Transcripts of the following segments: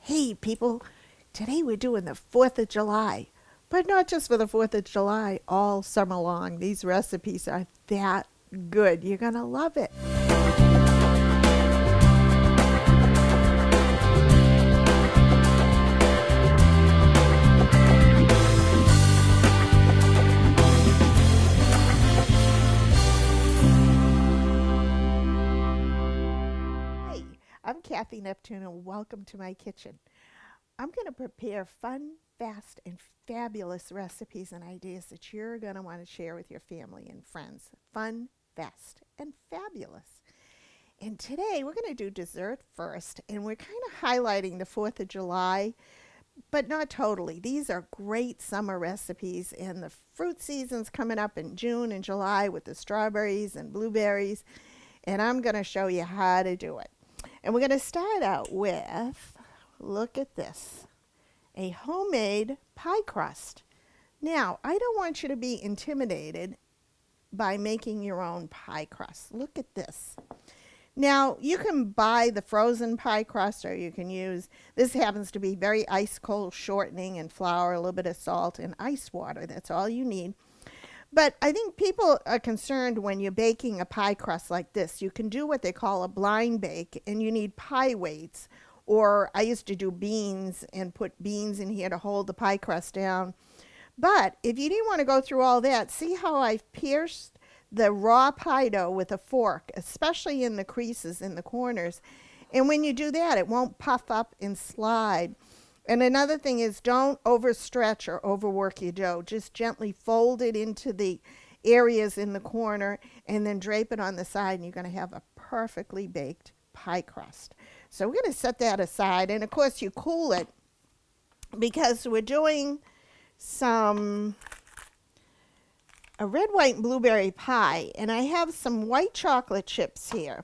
Hey people, today we're doing the 4th of July, but not just for the 4th of July, all summer long. These recipes are that good. You're going to love it. Hey, I'm Cathy Neptune and welcome to my kitchen. I'm going to prepare fun, fast, and fabulous recipes and ideas that you're going to want to share with your family and friends. Fun, fast, and fabulous. And today we're going to do dessert first, and we're kind of highlighting the 4th of July, but not totally. These are great summer recipes, and the fruit season's coming up in June and July with the strawberries and blueberries, and I'm going to show you how to do it. And we're going to start out with, look at this, a homemade pie crust. Now, I don't want you to be intimidated by making your own pie crust. Look at this. Now, you can buy the frozen pie crust, or you can use, this happens to be very ice cold shortening and flour, a little bit of salt and ice water. That's all you need. But I think people are concerned when you're baking a pie crust like this. You can do what they call a blind bake, and you need pie weights. Or I used to do beans and put beans in here to hold the pie crust down. But if you didn't want to go through all that, see how I've pierced the raw pie dough with a fork, especially in the creases in the corners. And when you do that, it won't puff up and slide. And another thing is, don't overstretch or overwork your dough. Just gently fold it into the areas in the corner and then drape it on the side, and you're going to have a perfectly baked pie crust. So we're going to set that aside. And of course, you cool it because we're doing a red, white, and blueberry pie. And I have some white chocolate chips here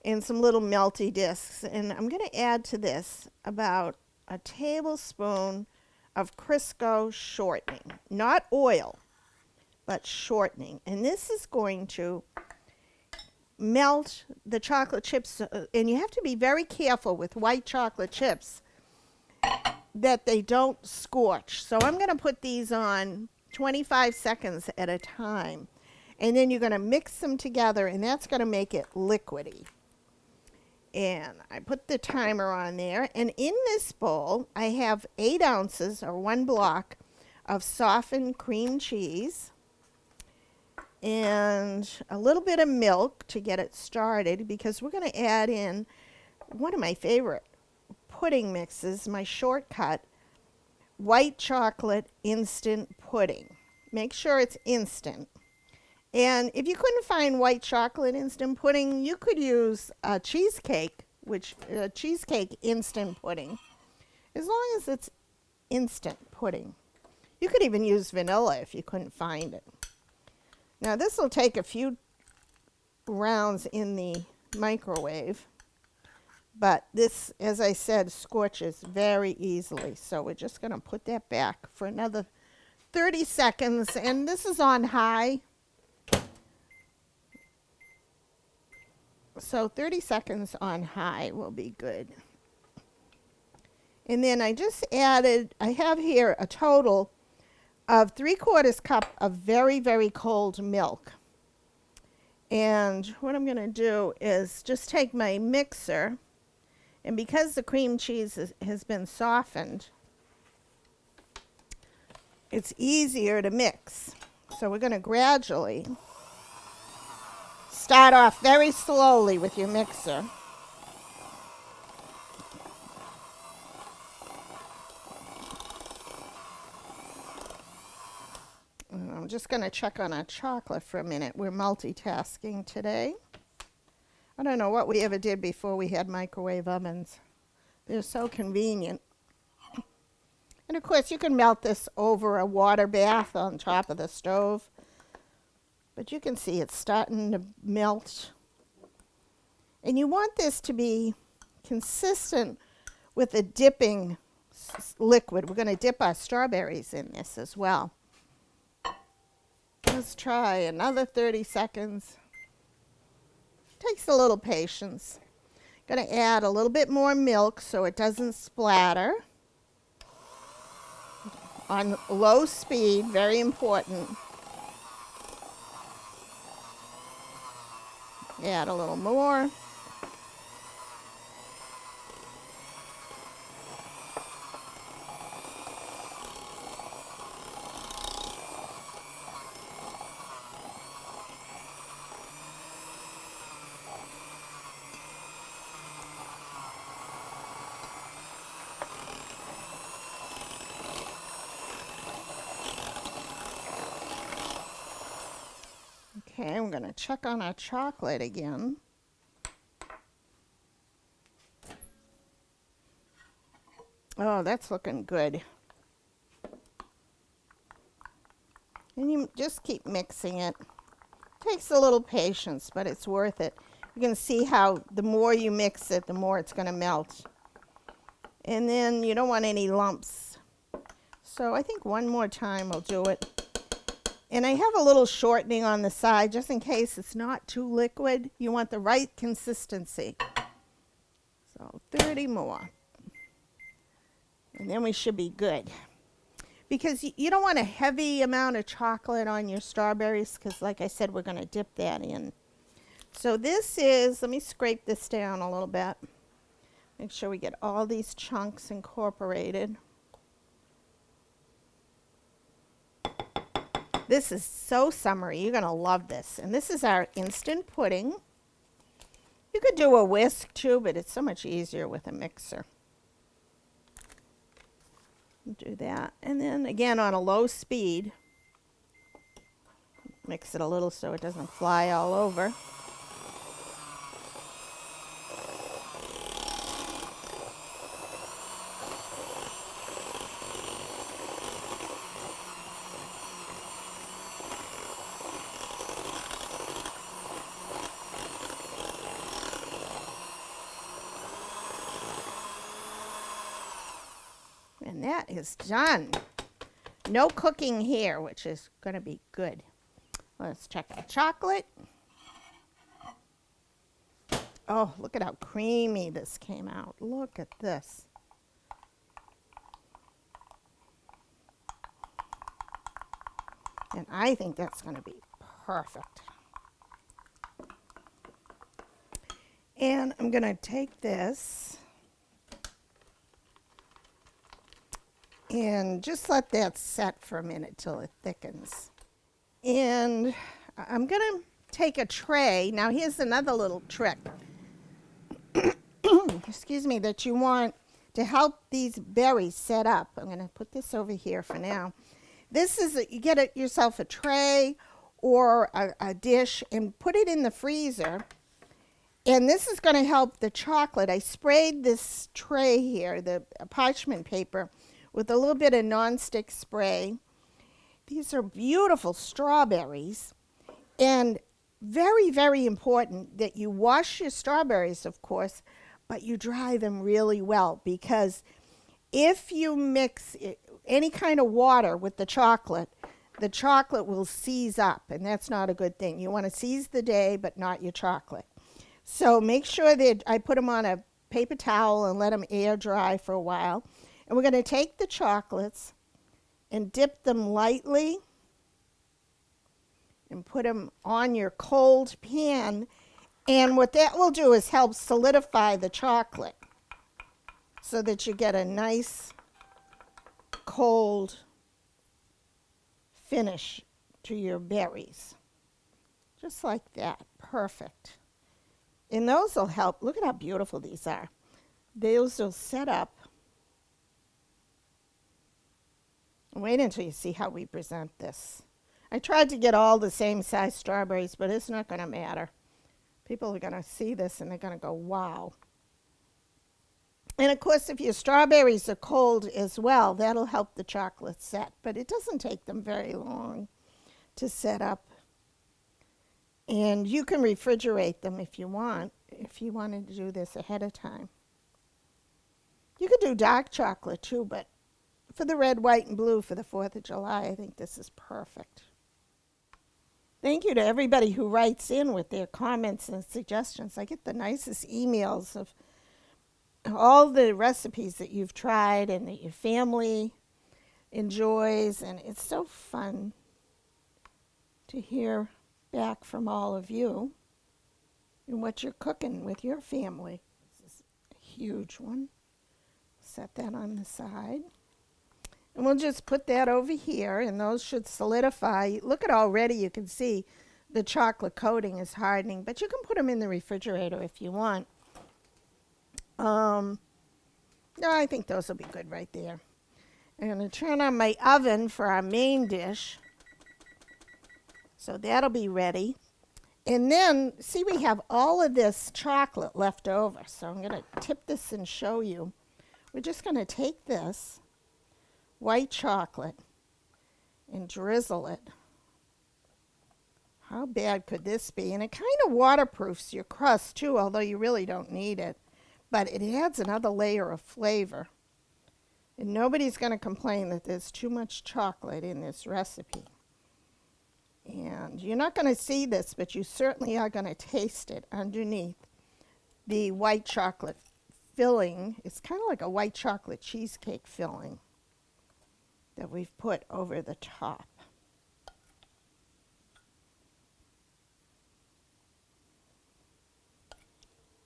and some little melty discs. And I'm going to add to this about a tablespoon of Crisco shortening, not oil, but shortening. And this is going to melt the chocolate chips, and you have to be very careful with white chocolate chips that they don't scorch. So I'm going to put these on 25 seconds at a time, and then you're going to mix them together, and that's going to make it liquidy. And I put the timer on there, and in this bowl I have 8 ounces or 1 block of softened cream cheese and a little bit of milk to get it started, because we're going to add in one of my favorite pudding mixes, my shortcut, white chocolate instant pudding. Make sure it's instant. And if you couldn't find white chocolate instant pudding, you could use a cheesecake, cheesecake instant pudding, as long as it's instant pudding. You could even use vanilla if you couldn't find it. Now this will take a few rounds in the microwave, but this, as I said, scorches very easily. So we're just going to put that back for another 30 seconds, and this is on high. So 30 seconds on high will be good. And then I just added, I have here a total of 3/4 cup of very, very cold milk. And what I'm going to do is just take my mixer, and because the cream cheese has been softened, it's easier to mix. So we're going to gradually start off very slowly with your mixer. And I'm just going to check on our chocolate for a minute. We're multitasking today. I don't know what we ever did before we had microwave ovens. They're so convenient. And of course, you can melt this over a water bath on top of the stove. But you can see it's starting to melt. And you want this to be consistent with the dipping liquid. We're going to dip our strawberries in this as well. Let's try another 30 seconds. Takes a little patience. Going to add a little bit more milk so it doesn't splatter. On low speed, very important. Add a little more. Okay, I'm going to check on our chocolate again. Oh, that's looking good. And you just keep mixing it. Takes a little patience, but it's worth it. You can see how the more you mix it, the more it's going to melt. And then you don't want any lumps. So I think one more time will do it. And I have a little shortening on the side just in case it's not too liquid. You want the right consistency. So 30 more. And then we should be good. Because you don't want a heavy amount of chocolate on your strawberries because, like I said, we're going to dip that in. So this is, let me scrape this down a little bit. Make sure we get all these chunks incorporated. This is so summery. You're going to love this. And this is our instant pudding. You could do a whisk too, but it's so much easier with a mixer. Do that. And then again on a low speed. Mix it a little so it doesn't fly all over. And that is done. No cooking here, which is going to be good. Let's check our chocolate. Oh, look at how creamy this came out. Look at this. And I think that's going to be perfect. And I'm going to take this and just let that set for a minute till it thickens. And I'm going to take a tray. Now here's another little trick. Excuse me, that you want to help these berries set up. I'm going to put this over here for now. This is, you get yourself a tray or a dish and put it in the freezer. And this is going to help the chocolate. I sprayed this tray here, the parchment paper, with a little bit of nonstick spray. These are beautiful strawberries. And very, very important that you wash your strawberries, of course, but you dry them really well, because if you mix any kind of water with the chocolate will seize up, and that's not a good thing. You want to seize the day, but not your chocolate. So make sure that I put them on a paper towel and let them air dry for a while. And we're going to take the chocolates and dip them lightly and put them on your cold pan. And what that will do is help solidify the chocolate so that you get a nice cold finish to your berries. Just like that. Perfect. And those will help. Look at how beautiful these are. Those will set up. Wait until you see how we present this. I tried to get all the same size strawberries, but it's not going to matter. People are going to see this and they're going to go, wow. And of course, if your strawberries are cold as well, that'll help the chocolate set. But it doesn't take them very long to set up. And you can refrigerate them if you wanted to do this ahead of time. You could do dark chocolate too, but for the red, white, and blue for the 4th of July, I think this is perfect. Thank you to everybody who writes in with their comments and suggestions. I get the nicest emails of all the recipes that you've tried and that your family enjoys, and it's so fun to hear back from all of you and what you're cooking with your family. This is a huge one. Set that on the side. And we'll just put that over here, and those should solidify. Look at already, you can see the chocolate coating is hardening, but you can put them in the refrigerator if you want. No, I think those will be good right there. I'm going to turn on my oven for our main dish. So that'll be ready. And then, see, we have all of this chocolate left over. So I'm going to tip this and show you. We're just going to take this white chocolate and drizzle it. How bad could this be? And it kind of waterproofs your crust too, although you really don't need it. But it adds another layer of flavor. And nobody's going to complain that there's too much chocolate in this recipe. And you're not going to see this, but you certainly are going to taste it underneath the white chocolate filling. It's kind of like a white chocolate cheesecake filling that we've put over the top.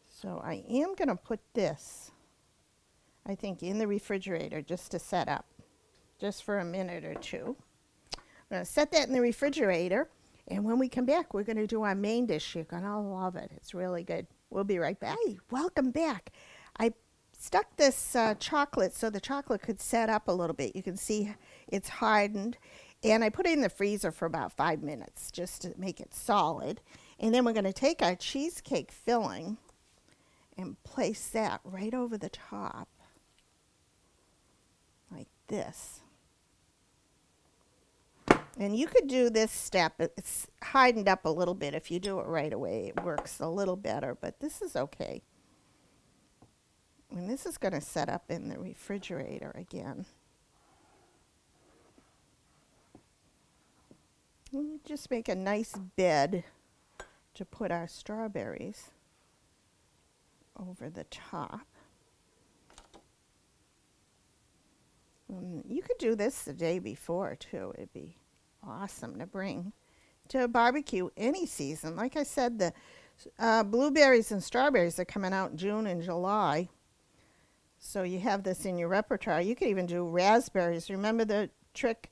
So I am going to put this, I think, in the refrigerator just to set up, just for a minute or two. I'm going to set that in the refrigerator, and when we come back, we're going to do our main dish. You're going to love it. It's really good. We'll be right back. Hey, welcome back. I stuck this chocolate so the chocolate could set up a little bit. You can see it's hardened, and I put it in the freezer for about 5 minutes just to make it solid. And then we're going to take our cheesecake filling and place that right over the top like this. And you could do this step. It's hardened up a little bit. If you do it right away, it works a little better, but this is okay. And this is going to set up in the refrigerator again. We'll just make a nice bed to put our strawberries over the top. You could do this the day before too. It'd be awesome to bring to a barbecue any season. Like I said, the blueberries and strawberries are coming out in June and July. So you have this in your repertoire. You could even do raspberries. Remember the trick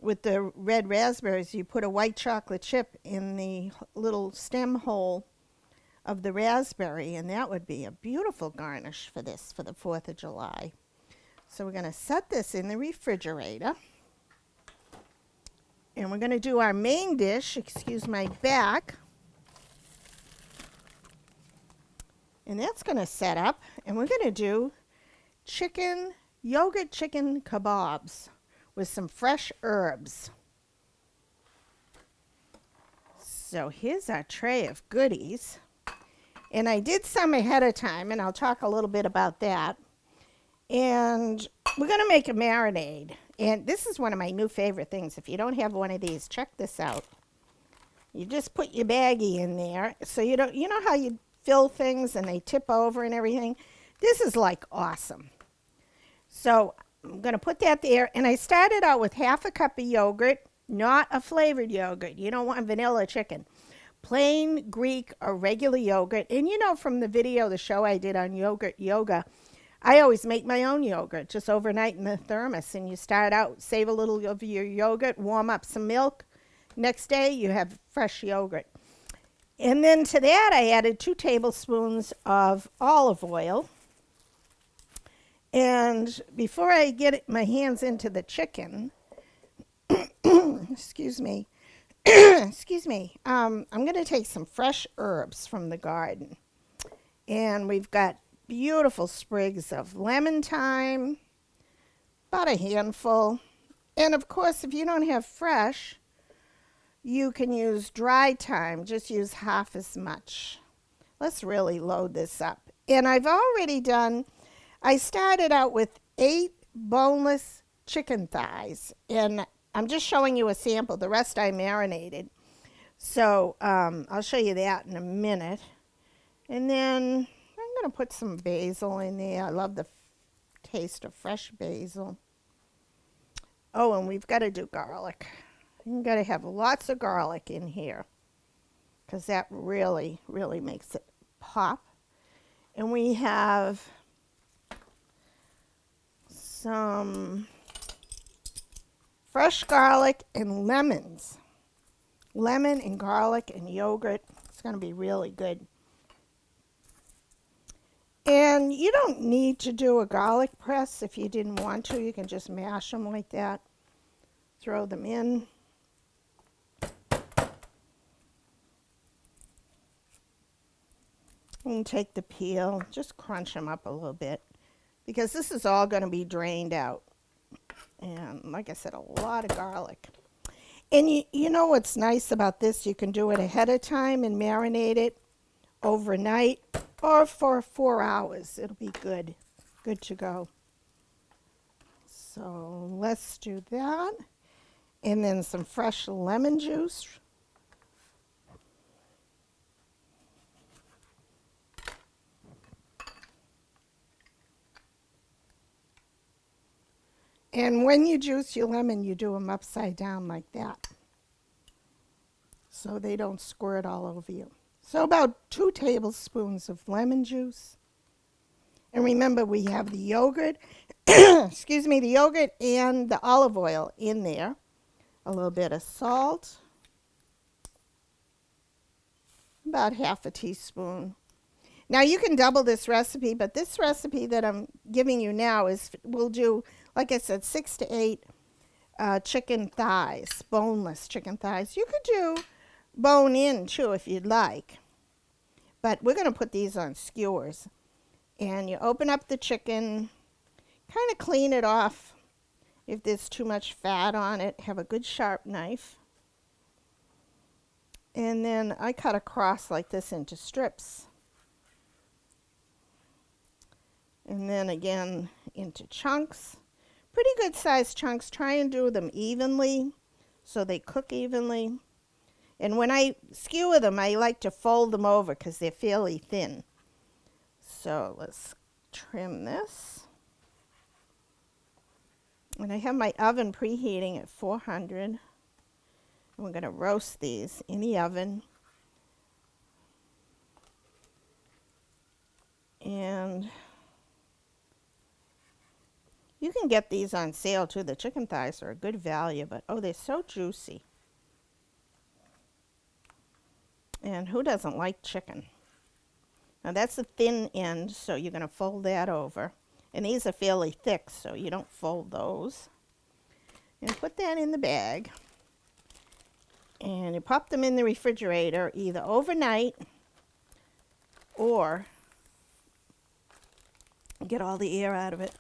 with the red raspberries? You put a white chocolate chip in the little stem hole of the raspberry, and that would be a beautiful garnish for this, for the 4th of July. So we're going to set this in the refrigerator. And we're going to do our main dish. Excuse my back. And that's going to set up. And we're going to do yogurt chicken kebabs with some fresh herbs. So here's our tray of goodies. And I did some ahead of time, and I'll talk a little bit about that. And we're going to make a marinade. And this is one of my new favorite things. If you don't have one of these, check this out. You just put your baggie in there. So you know how you fill things and they tip over and everything? This is like awesome. So I'm going to put that there. And I started out with half a cup of yogurt, not a flavored yogurt. You don't want vanilla chicken. Plain Greek or regular yogurt. And you know from the video, the show I did on yogurt yoga, I always make my own yogurt just overnight in the thermos. And you start out, save a little of your yogurt, warm up some milk. Next day, you have fresh yogurt. And then to that, I added 2 tablespoons of olive oil. And before I get my hands into the chicken, excuse me, I'm going to take some fresh herbs from the garden. And we've got beautiful sprigs of lemon thyme, about a handful. And of course, if you don't have fresh, you can use dry thyme. Just use half as much. Let's really load this up. And I've already I started out with 8 boneless chicken thighs. And I'm just showing you a sample. The rest I marinated. So I'll show you that in a minute. And then I'm going to put some basil in there. I love the taste of fresh basil. Oh, and we've got to do garlic. You've got to have lots of garlic in here because that really, really makes it pop. And we have some fresh garlic and lemons. Lemon and garlic and yogurt. It's going to be really good. And you don't need to do a garlic press if you didn't want to. You can just mash them like that. Throw them in. And take the peel, just crunch them up a little bit because this is all going to be drained out. And like I said, a lot of garlic. And you know what's nice about this? You can do it ahead of time and marinate it overnight or for 4 hours. It'll be good to go. So let's do that. And then some fresh lemon juice. And when you juice your lemon, you do them upside down like that, so they don't squirt all over you. So about 2 tablespoons of lemon juice. And remember, we have the yogurt, excuse me, the yogurt and the olive oil in there. A little bit of salt, about half a teaspoon. Now you can double this recipe, but this recipe that I'm giving you now we'll do, like I said, 6 to 8 chicken thighs, boneless chicken thighs. You could do bone in too if you'd like, but we're going to put these on skewers. And you open up the chicken, kind of clean it off if there's too much fat on it. Have a good sharp knife. And then I cut across like this into strips. And then again into chunks. Pretty good sized chunks. Try and do them evenly so they cook evenly. And when I skewer them, I like to fold them over because they're fairly thin. So let's trim this. And I have my oven preheating at 400. And we're going to roast these in the oven. And you can get these on sale too. The chicken thighs are a good value, but oh, they're so juicy. And who doesn't like chicken? Now that's the thin end, so you're going to fold that over. And these are fairly thick, so you don't fold those. And put that in the bag. And you pop them in the refrigerator either overnight or get all the air out of it.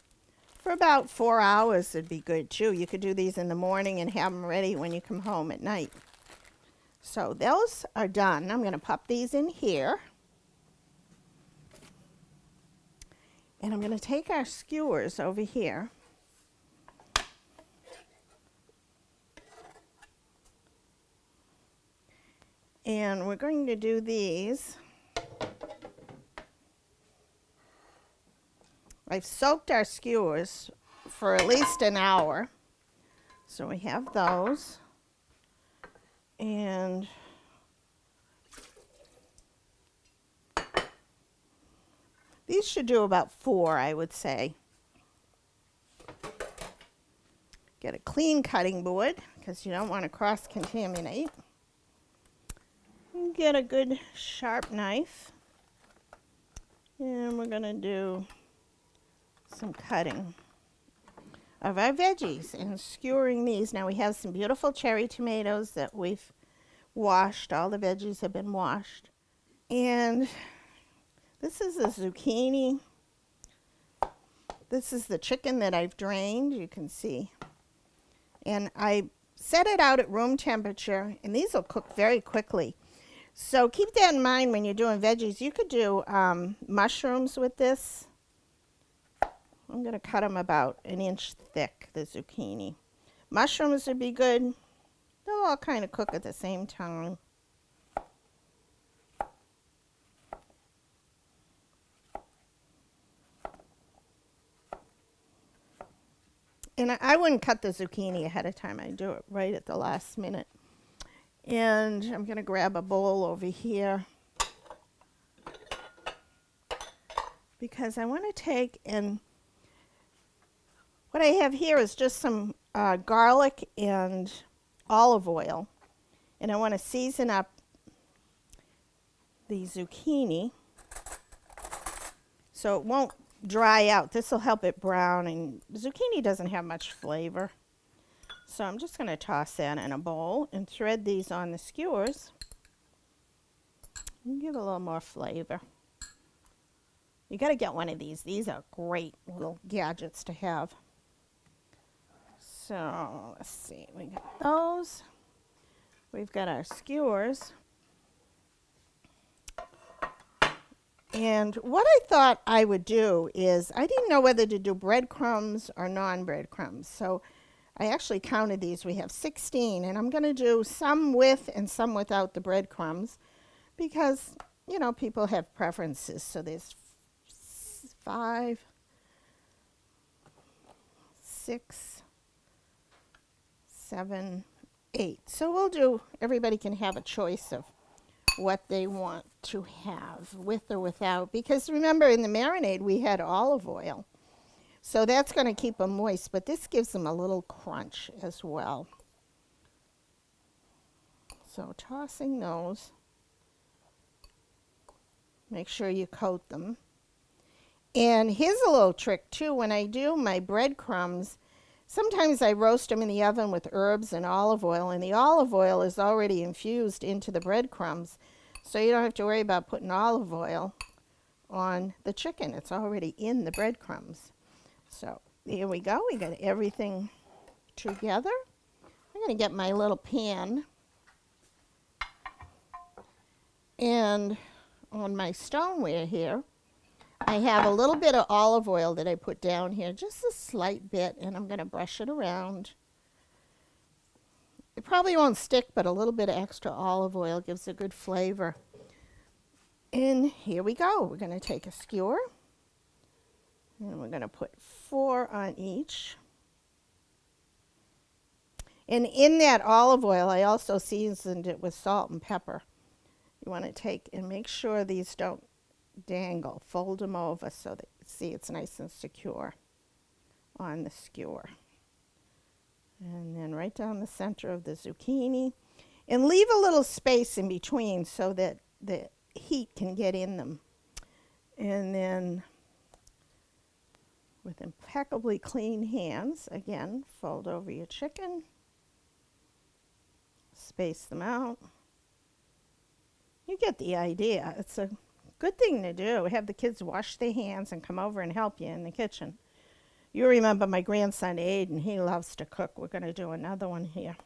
For about 4 hours would be good too. You could do these in the morning and have them ready when you come home at night. So those are done. I'm going to pop these in here. And I'm going to take our skewers over here. And we're going to do these. I've soaked our skewers for at least an hour. So we have those. And these should do about 4, I would say. Get a clean cutting board because you don't want to cross-contaminate. Get a good sharp knife. And we're going to do some cutting of our veggies and skewering these. Now we have some beautiful cherry tomatoes that we've washed. All the veggies have been washed. And this is a zucchini. This is the chicken that I've drained, you can see. And I set it out at room temperature, and these will cook very quickly. So keep that in mind when you're doing veggies. You could do mushrooms with this. I'm going to cut them about 1 inch thick, the zucchini. Mushrooms would be good. They'll all kind of cook at the same time. And I wouldn't cut the zucchini ahead of time. I do it right at the last minute. And I'm going to grab a bowl over here because I want to take, and what I have here is just some garlic and olive oil. And I want to season up the zucchini so it won't dry out. This will help it brown, and zucchini doesn't have much flavor. So I'm just going to toss that in a bowl and thread these on the skewers and give it a little more flavor. You got to get one of these. These are great little gadgets to have. So let's see, we got those. We've got our skewers. And what I thought I would do is, I didn't know whether to do breadcrumbs or non-breadcrumbs. So I actually counted these. We have 16, and I'm going to do some with and some without the breadcrumbs because, you know, people have preferences. So there's 5, 6, 7, 8. So we'll do, everybody can have a choice of what they want to have with or without, because remember in the marinade we had olive oil, so that's going to keep them moist, but this gives them a little crunch as well. So tossing those, make sure you coat them. And here's a little trick too. When I do my breadcrumbs, sometimes I roast them in the oven with herbs and olive oil, and the olive oil is already infused into the breadcrumbs, so you don't have to worry about putting olive oil on the chicken. It's already in the breadcrumbs. So here we go. We got everything together. I'm going to get my little pan, and on my stoneware here, I have a little bit of olive oil that I put down here, just a slight bit, and I'm going to brush it around. It probably won't stick, but a little bit of extra olive oil gives a good flavor. And here we go. We're going to take a skewer, and we're going to put 4 on each. And in that olive oil, I also seasoned it with salt and pepper. You want to take and make sure these don't dangle. Fold them over so that you see it's nice and secure on the skewer. And then right down the center of the zucchini. And leave a little space in between so that the heat can get in them. And then with impeccably clean hands, again, fold over your chicken. Space them out. You get the idea. It's a good thing to do. Have the kids wash their hands and come over and help you in the kitchen. You remember my grandson Aiden, he loves to cook. We're going to do another one here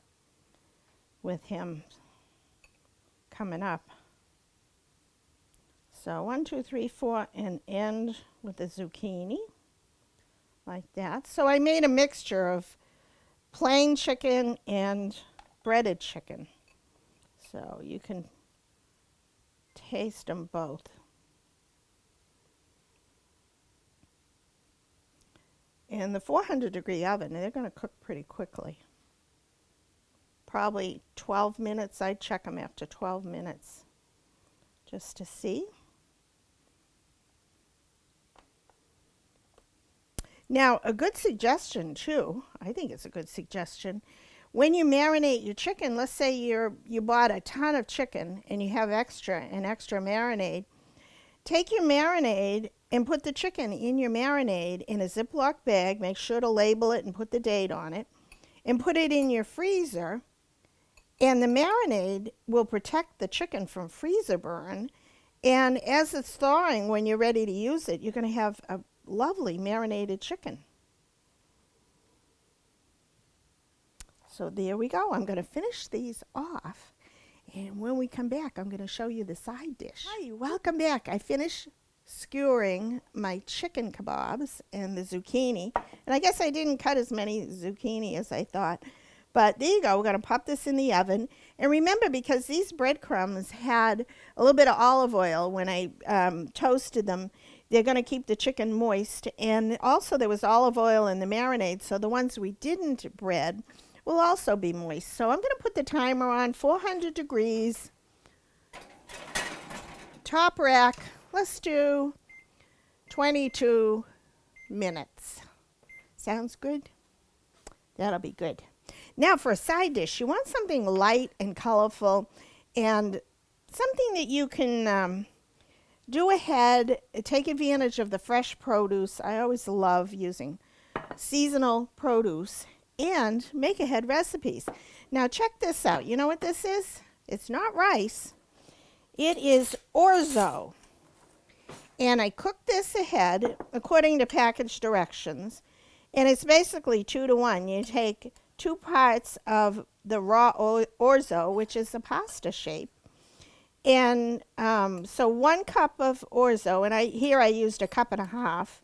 with him coming up. So 1, 2, 3, 4, and end with the zucchini like that. So I made a mixture of plain chicken and breaded chicken. So you can taste them both. In the 400-degree oven, they're going to cook pretty quickly. Probably 12 minutes. I check them after 12 minutes just to see. Now, a good suggestion too, I think it's a good suggestion, when you marinate your chicken, let's say you bought a ton of chicken and you have an extra marinade, take your marinade and put the chicken in your marinade in a Ziploc bag. Make sure to label it and put the date on it. And put it in your freezer. And the marinade will protect the chicken from freezer burn. And as it's thawing, when you're ready to use it, you're going to have a lovely marinated chicken. So there we go. I'm going to finish these off. And when we come back, I'm going to show you the side dish. Hi, welcome back. I finished skewering my chicken kebabs and the zucchini. And I guess I didn't cut as many zucchini as I thought. But there you go. We're going to pop this in the oven. And remember, because these breadcrumbs had a little bit of olive oil when I toasted them, They're going to keep the chicken moist. And also there was olive oil in the marinade, so the ones we didn't bread will also be moist. So I'm going to put the timer on 400 degrees. Top rack, let's do 22 minutes. Sounds good? That'll be good. Now for a side dish, you want something light and colorful and something that you can do ahead, take advantage of the fresh produce. I always love using seasonal produce and make ahead recipes. Now check this out. You know what this is? It's not rice. It is orzo. And I cook this ahead according to package directions. And it's basically 2 to 1. You take 2 parts of the raw orzo, which is a pasta shape. And so 1 cup of orzo, and here I used 1.5 cups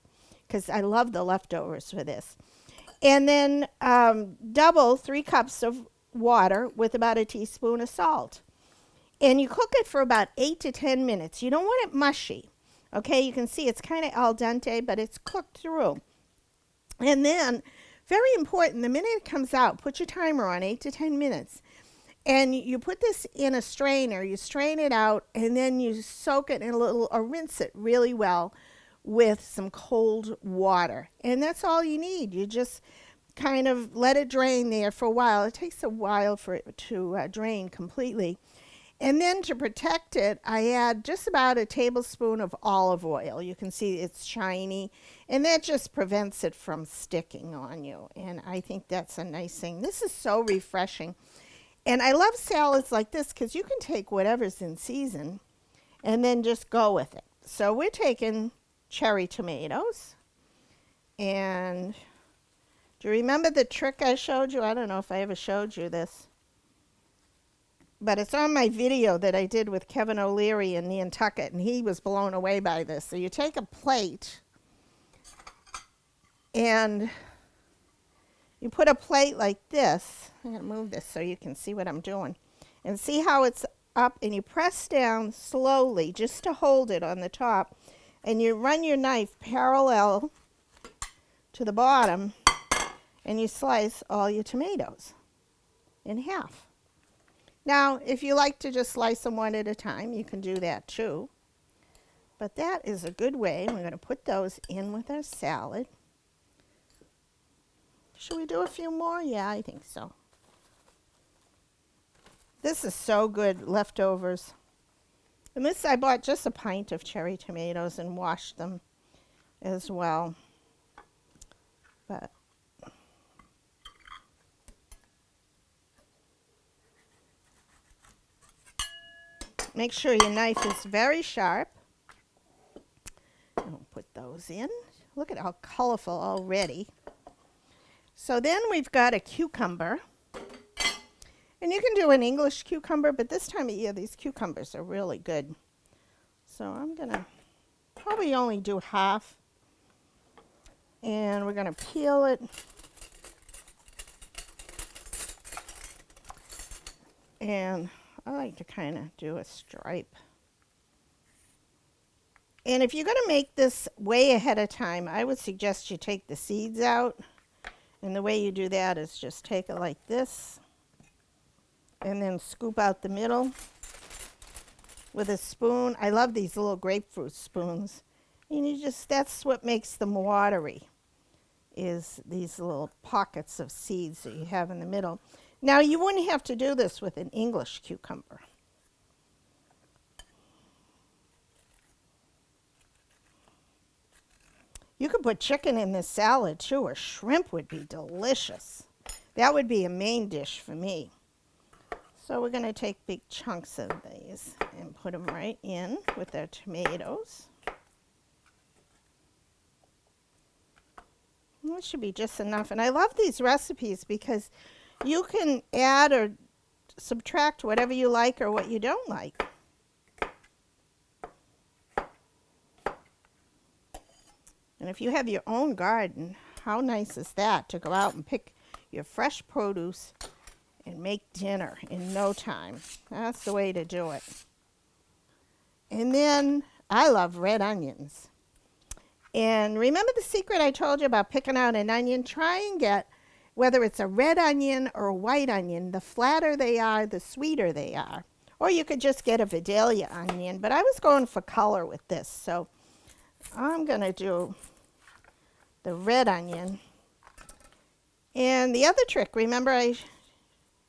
because I love the leftovers for this. And then double 3 cups of water with about a teaspoon of salt. And you cook it for about 8 to 10 minutes. You don't want it mushy. Okay, you can see it's kind of al dente, but it's cooked through. And then, very important, the minute it comes out, put your timer on 8 to 10 minutes. And you put this in a strainer, you strain it out, and then you soak it in a little, or rinse it really well with some cold water. And that's all you need. You just kind of let it drain there for a while. It takes a while for it to drain completely. And then to protect it, I add just about a tablespoon of olive oil. You can see it's shiny, and that just prevents it from sticking on you. And I think that's a nice thing. This is so refreshing. And I love salads like this because you can take whatever's in season and then just go with it. So we're taking cherry tomatoes. And do you remember the trick I showed you? I don't know if I ever showed you this. But it's on my video that I did with Kevin O'Leary in Nantucket, and he was blown away by this. So you take a plate, and you put a plate like this. I'm going to move this so you can see what I'm doing. And see how it's up, and you press down slowly just to hold it on the top. And you run your knife parallel to the bottom, and you slice all your tomatoes in half. Now, if you like to just slice them one at a time, you can do that too. But that is a good way. We're going to put those in with our salad. Should we do a few more? Yeah, I think so. This is so good, leftovers. And this, I bought just a pint of cherry tomatoes and washed them as well. But make sure your knife is very sharp. And we'll put those in. Look at how colorful already. So then we've got a cucumber. And you can do an English cucumber, but this time of year, these cucumbers are really good. So I'm going to probably only do half. And we're going to peel it. And I like to kind of do a stripe. And if you're going to make this way ahead of time, I would suggest you take the seeds out. And the way you do that is just take it like this and then scoop out the middle with a spoon. I love these little grapefruit spoons. And you just, that's what makes them watery, is these little pockets of seeds that you have in the middle. Now, you wouldn't have to do this with an English cucumber. You could put chicken in this salad too, or shrimp would be delicious. That would be a main dish for me. So we're going to take big chunks of these and put them right in with our tomatoes. That should be just enough. And I love these recipes because you can add or subtract whatever you like or what you don't like. And if you have your own garden, how nice is that to go out and pick your fresh produce and make dinner in no time. That's the way to do it. And then I love red onions. And remember the secret I told you about picking out an onion? Try and get, whether it's a red onion or a white onion, the flatter they are, the sweeter they are. Or you could just get a Vidalia onion, but I was going for color with this, so I'm going to do the red onion. And the other trick, remember I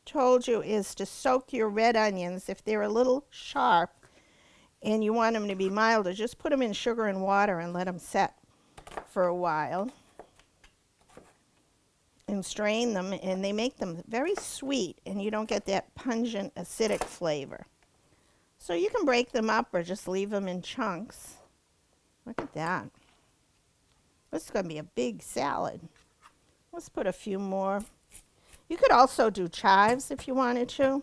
told you, is to soak your red onions. If they're a little sharp and you want them to be milder, just put them in sugar and water and let them set for a while. And strain them, and they make them very sweet, and you don't get that pungent acidic flavor. So you can break them up or just leave them in chunks. Look at that. This is going to be a big salad. Let's put a few more. You could also do chives if you wanted to.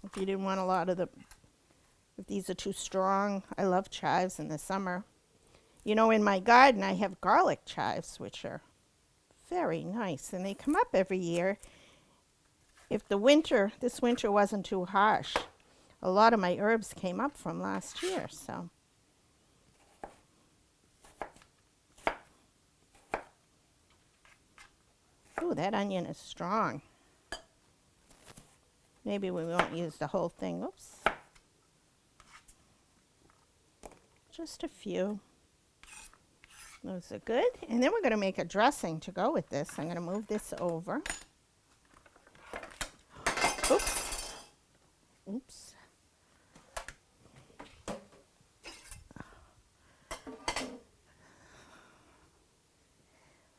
If you didn't want a lot of if these are too strong. I love chives in the summer. You know, in my garden I have garlic chives, which are very nice, and they come up every year. If this winter wasn't too harsh, a lot of my herbs came up from last year, so. Ooh, that onion is strong. Maybe we won't use the whole thing. Oops. Just a few. Those are good. And then we're going to make a dressing to go with this. I'm going to move this over. Oops. Oops. I'm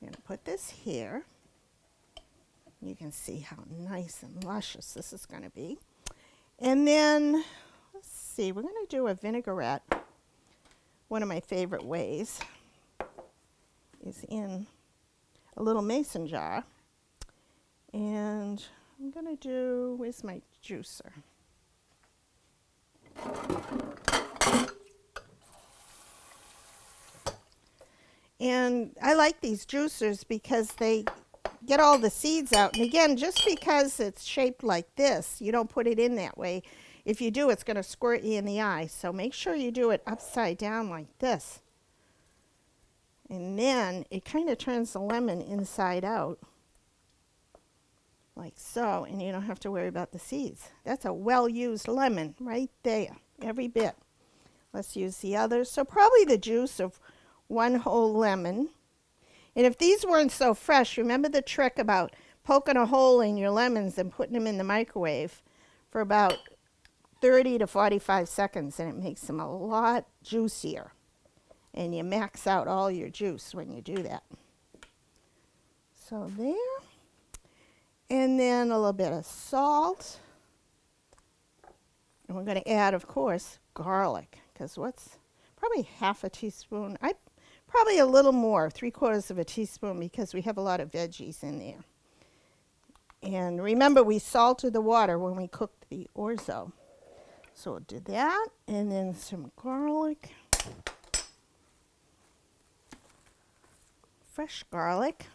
going to put this here. You can see how nice and luscious this is going to be. And then, let's see, we're going to do a vinaigrette. One of my favorite ways is in a little mason jar. And I'm going to do, where's my juicer? And I like these juicers because they get all the seeds out. And again, just because it's shaped like this, you don't put it in that way. If you do, it's going to squirt you in the eye. So make sure you do it upside down like this. And then it kind of turns the lemon inside out. Like so. And you don't have to worry about the seeds. That's a well-used lemon right there. Every bit. Let's use the others. So probably the juice of one whole lemon. And if these weren't so fresh, remember the trick about poking a hole in your lemons and putting them in the microwave for about 30 to 45 seconds, and it makes them a lot juicier. And you max out all your juice when you do that. So there. And then a little bit of salt. And we're going to add, of course, garlic, because what's probably half a teaspoon. Probably a little more, 3/4 of a teaspoon, because we have a lot of veggies in there. And remember, we salted the water when we cooked the orzo. So we'll do that, and then some garlic. Fresh garlic.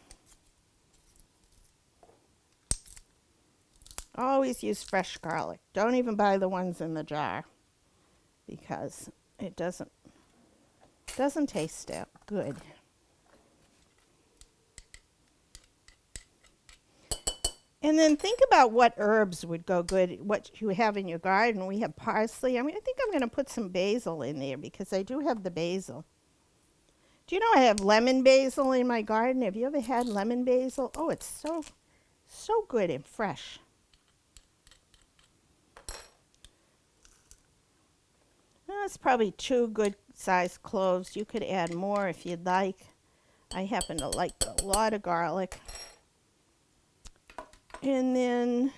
Always use fresh garlic. Don't even buy the ones in the jar, because it doesn't taste that good. And then think about what herbs would go good, what you have in your garden. We have parsley. I think I'm going to put some basil in there because I do have the basil. Do you know I have lemon basil in my garden? Have you ever had lemon basil? Oh, it's so good and fresh. That's probably 2 good sized cloves. You could add more if you'd like. I happen to like a lot of garlic. And then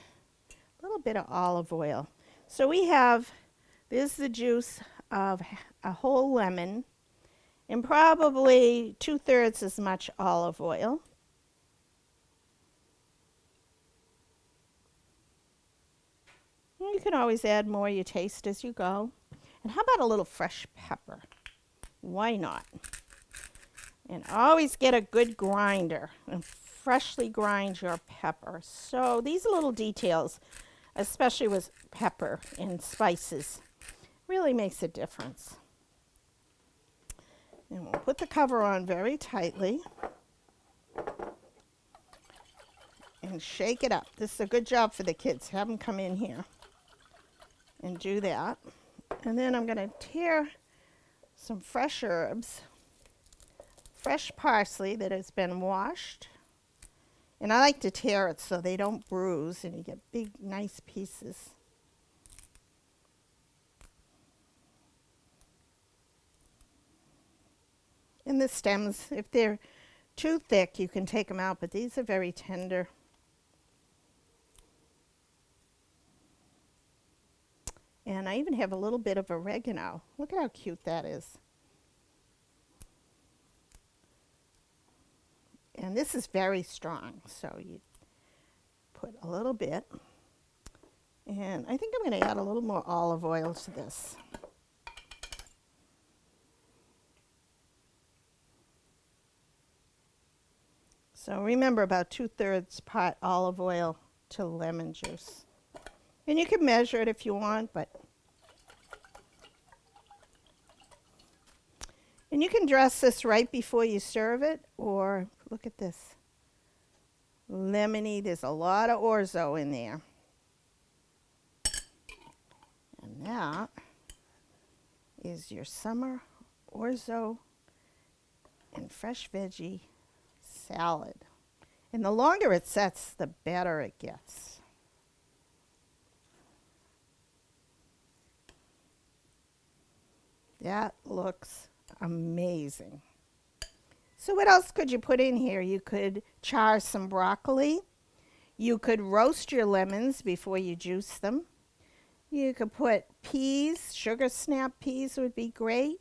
a little bit of olive oil. So we have, this is the juice of a whole lemon and probably 2/3 as much olive oil. You can always add more, you taste as you go. And how about a little fresh pepper? Why not? And always get a good grinder and freshly grind your pepper. So these little details, especially with pepper and spices, really makes a difference. And we'll put the cover on very tightly and shake it up. This is a good job for the kids. Have them come in here and do that. And then I'm going to tear some fresh herbs, fresh parsley that has been washed. And I like to tear it so they don't bruise and you get big, nice pieces. And the stems, if they're too thick, you can take them out, but these are very tender. And I even have a little bit of oregano. Look at how cute that is. And this is very strong, so you put a little bit. And I think I'm going to add a little more olive oil to this. So remember, about 2/3 pot olive oil to lemon juice. And you can measure it if you want, but. And you can dress this right before you serve it, or look at this. Lemony, there's a lot of orzo in there. And that is your summer orzo and fresh veggie salad. And the longer it sets, the better it gets. That looks amazing. So what else could you put in here? You could char some broccoli. You could roast your lemons before you juice them. You could put peas, sugar snap peas would be great.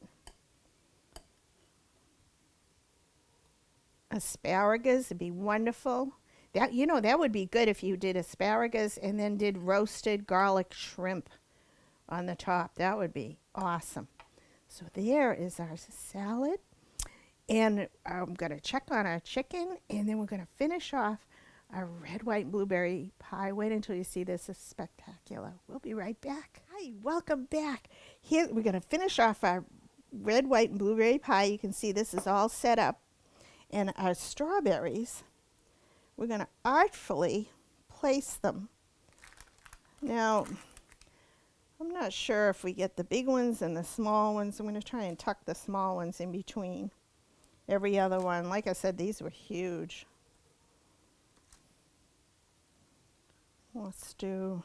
Asparagus would be wonderful. That, you know, that would be good if you did asparagus and then did roasted garlic shrimp on the top. That would be awesome. So there is our salad. And I'm going to check on our chicken, and then we're going to finish off our red, white blueberry pie. Wait until you see this. It's spectacular. We'll be right back. Hi, welcome back. Here, we're going to finish off our red, white, and blueberry pie. You can see this is all set up. And our strawberries, we're going to artfully place them. Now, I'm not sure if we get the big ones and the small ones. I'm going to try and tuck the small ones in between every other one. Like I said, these were huge. Let's do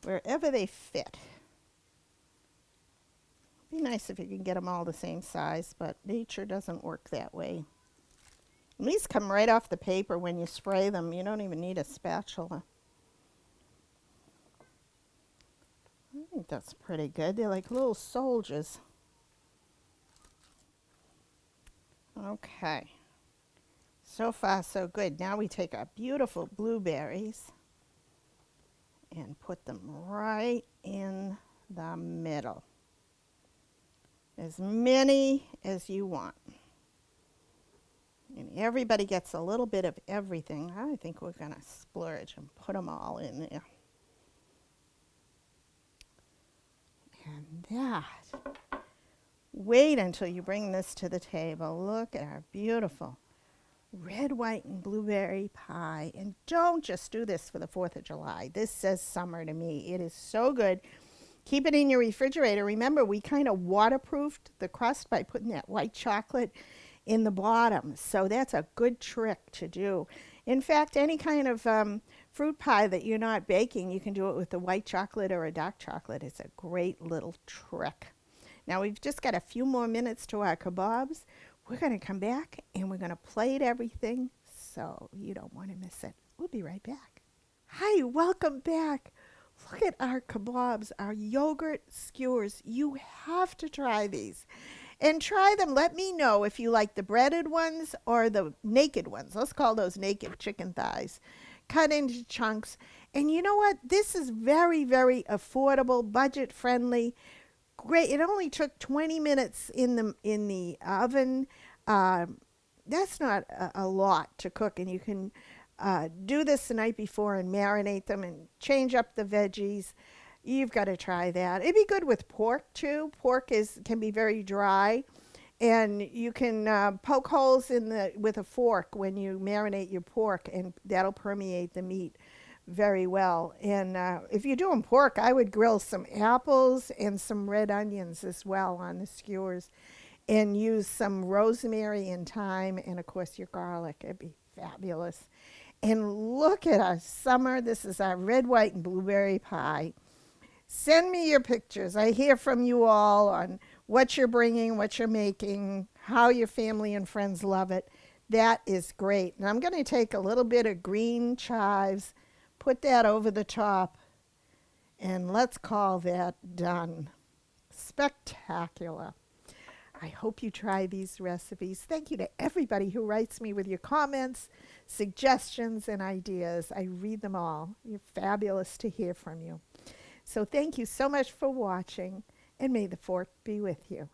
wherever they fit. Be nice if you can get them all the same size, but nature doesn't work that way. And these come right off the paper when you spray them. You don't even need a spatula. I think that's pretty good. They're like little soldiers. Okay. So far, so good. Now we take our beautiful blueberries and put them right in the middle. As many as you want. And everybody gets a little bit of everything. I think we're going to splurge and put them all in there. And that. Wait until you bring this to the table. Look at our beautiful red, white, and blueberry pie. And don't just do this for the 4th of July. This says summer to me. It is so good. Keep it in your refrigerator. Remember, we kind of waterproofed the crust by putting that white chocolate in the bottom. So that's a good trick to do. In fact, any kind of fruit pie that you're not baking, you can do it with a white chocolate or a dark chocolate. It's a great little trick. Now we've just got a few more minutes to our kebabs. We're going to come back and we're going to plate everything so you don't want to miss it. We'll be right back. Hi, welcome back. Look at our kebabs, our yogurt skewers. You have to try these. And try them. Let me know if you like the breaded ones or the naked ones. Let's call those naked chicken thighs. Cut into chunks. And you know what? This is very, very affordable, budget friendly. Great. It only took 20 minutes in the oven. That's not a lot to cook, and you can do this the night before and marinate them and change up the veggies. You've got to try that. It'd be good with pork too. Pork can be very dry. And you can poke holes in the with a fork when you marinate your pork, and that'll permeate the meat very well. And if you're doing pork, I would grill some apples and some red onions as well on the skewers, and use some rosemary and thyme, and of course your garlic. It'd be fabulous. And look at our summer. This is our red, white, and blueberry pie. Send me your pictures. I hear from you all on what you're bringing, what you're making, how your family and friends love it. That is great. And I'm going to take a little bit of green chives, put that over the top, and let's call that done. Spectacular. I hope you try these recipes. Thank you to everybody who writes me with your comments, suggestions, and ideas. I read them all. You're fabulous to hear from you. So thank you so much for watching, and may the fork be with you.